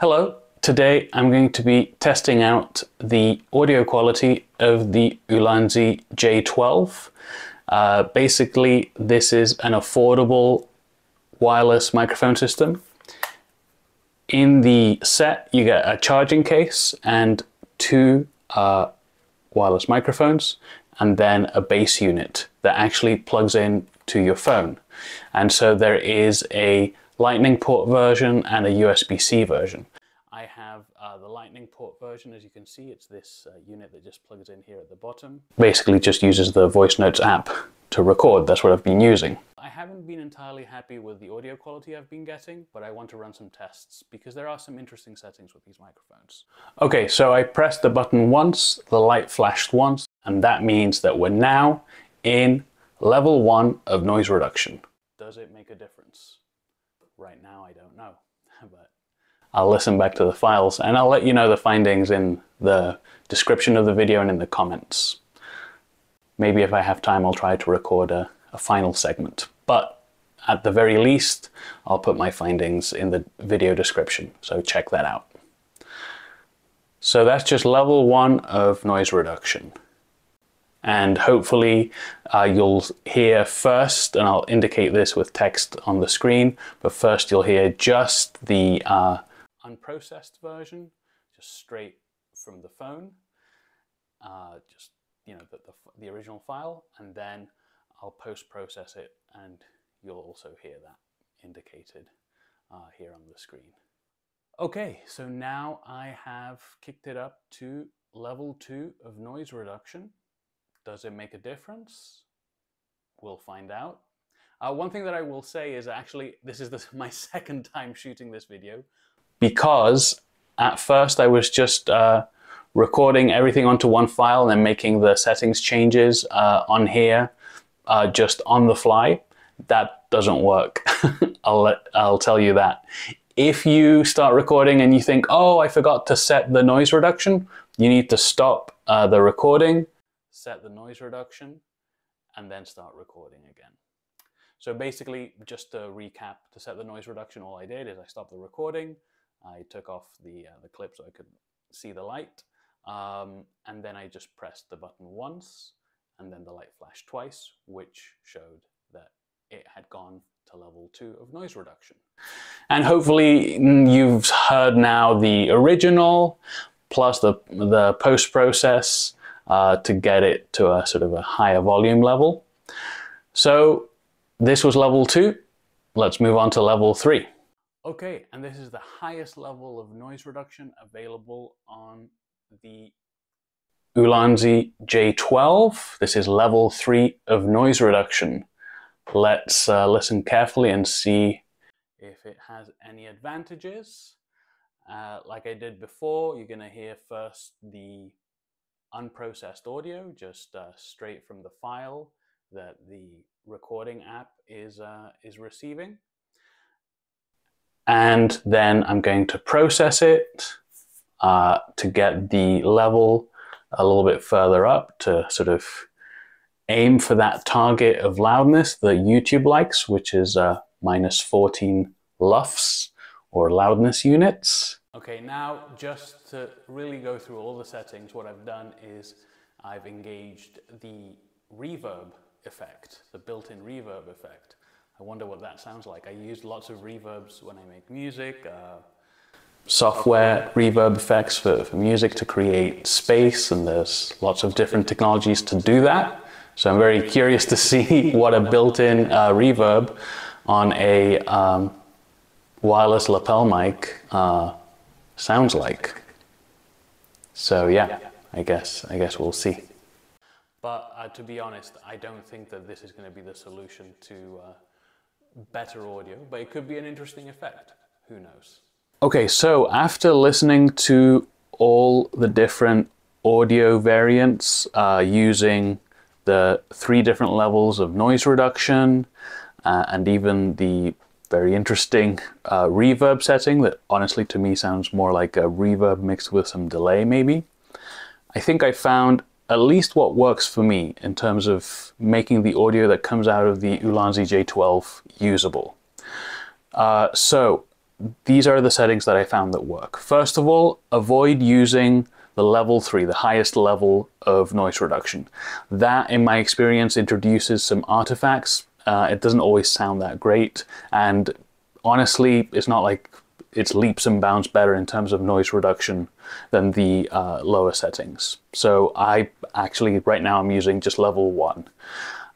Hello, today I'm going to be testing out the audio quality of the Ulanzi J12. Basically, this is an affordable wireless microphone system. In the set, you get a charging case and two wireless microphones, and then a bass unit that actually plugs in to your phone. And so there is a Lightning port version and a USB-C version. I have the Lightning port version. As you can see, it's this unit that just plugs in here at the bottom. Basically just uses the Voice Notes app to record. That's what I've been using. I haven't been entirely happy with the audio quality I've been getting, but I want to run some tests because there are some interesting settings with these microphones. Okay, so I pressed the button once, the light flashed once, and that means that we're now in level 1 of noise reduction. Does it make a difference? Right now, I don't know, but I'll listen back to the files and I'll let you know the findings in the description of the video and in the comments. Maybe if I have time, I'll try to record a final segment, but at the very least, I'll put my findings in the video description, so check that out. So that's just level 1 of noise reduction. And hopefully you'll hear first, and I'll indicate this with text on the screen, but first you'll hear just the unprocessed version, just straight from the phone, just, you know, the original file, and then I'll post-process it, and you'll also hear that indicated here on the screen. Okay, so now I have kicked it up to level 2 of noise reduction. Does it make a difference? We'll find out. One thing that I will say is actually this is my second time shooting this video, because at first I was just recording everything onto one file and then making the settings changes on here just on the fly. That doesn't work. I'll tell you that. If you start recording and you think, oh, I forgot to set the noise reduction, you need to stop the recording, set the noise reduction, and then start recording again. So basically, just to recap, to set the noise reduction, all I did is I stopped the recording, I took off the clip so I could see the light, and then I just pressed the button once, and then the light flashed twice, which showed that it had gone to level 2 of noise reduction. And hopefully you've heard now the original, plus the post-process, to get it to a sort of a higher volume level. So this was level 2. Let's move on to level 3. Okay, and this is the highest level of noise reduction available on the Ulanzi J12. This is level 3 of noise reduction. Let's listen carefully and see if it has any advantages. Like I did before, you're going to hear first the unprocessed audio, just straight from the file that the recording app is receiving. And then I'm going to process it to get the level a little bit further up to sort of aim for that target of loudness that YouTube likes, which is -14 LUFS or loudness units. Okay, now just to really go through all the settings, what I've done is I've engaged the reverb effect, the built-in reverb effect. I wonder what that sounds like. I use lots of reverbs when I make music, software reverb effects for music to create space, and there's lots of different technologies to do that. So I'm very curious to see what a built-in reverb on a wireless lapel mic sounds like. So yeah, I guess we'll see. But to be honest, I don't think that this is going to be the solution to better audio, but it could be an interesting effect. Who knows? Okay, so after listening to all the different audio variants using the 3 different levels of noise reduction and even the very interesting reverb setting that honestly to me sounds more like a reverb mixed with some delay maybe, I think I found at least what works for me in terms of making the audio that comes out of the Ulanzi J12 usable. So these are the settings that I found that work. First of all, avoid using the level 3, the highest level of noise reduction. That, in my experience, introduces some artifacts. It doesn't always sound that great, and honestly, it's not like it's leaps and bounds better in terms of noise reduction than the lower settings. So I actually, right now, I'm using just level 1.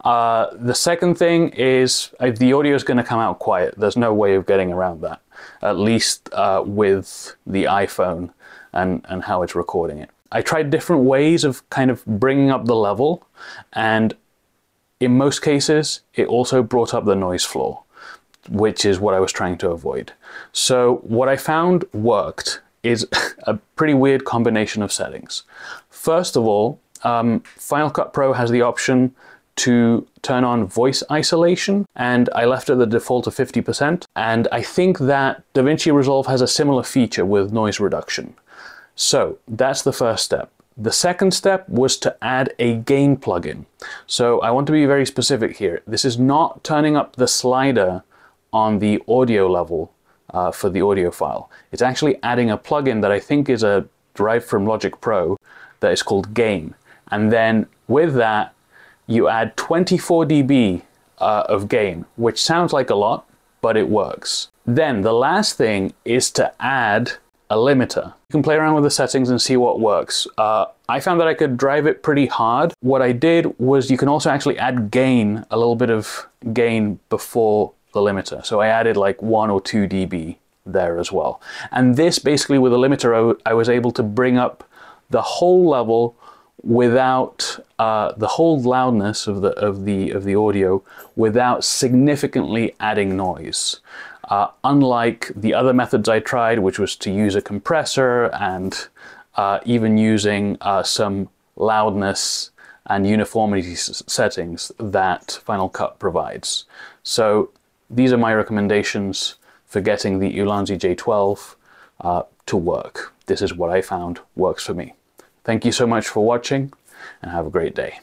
The second thing is the audio is going to come out quiet. There's no way of getting around that, at least with the iPhone and how it's recording it. I tried different ways of kind of bringing up the level, and in most cases, it also brought up the noise floor, which is what I was trying to avoid. So what I found worked is a pretty weird combination of settings. First of all, Final Cut Pro has the option to turn on voice isolation, and I left it the default of 50%. And I think that DaVinci Resolve has a similar feature with noise reduction. So that's the first step. The second step was to add a gain plugin. So I want to be very specific here. This is not turning up the slider on the audio level for the audio file. It's actually adding a plugin that I think is derived from Logic Pro that is called Gain. And then with that, you add 24 dB of gain, which sounds like a lot, but it works. Then the last thing is to add a limiter. You can play around with the settings and see what works. I found that I could drive it pretty hard. What I did was you can also actually add gain, a little bit of gain before the limiter. So I added like 1 or 2 dB there as well. And this basically, with a limiter, I was able to bring up the whole level without the whole loudness of the audio without significantly adding noise. Unlike the other methods I tried, which was to use a compressor and even using some loudness and uniformity settings that Final Cut provides. So these are my recommendations for getting the Ulanzi J12 to work. This is what I found works for me. Thank you so much for watching, and have a great day.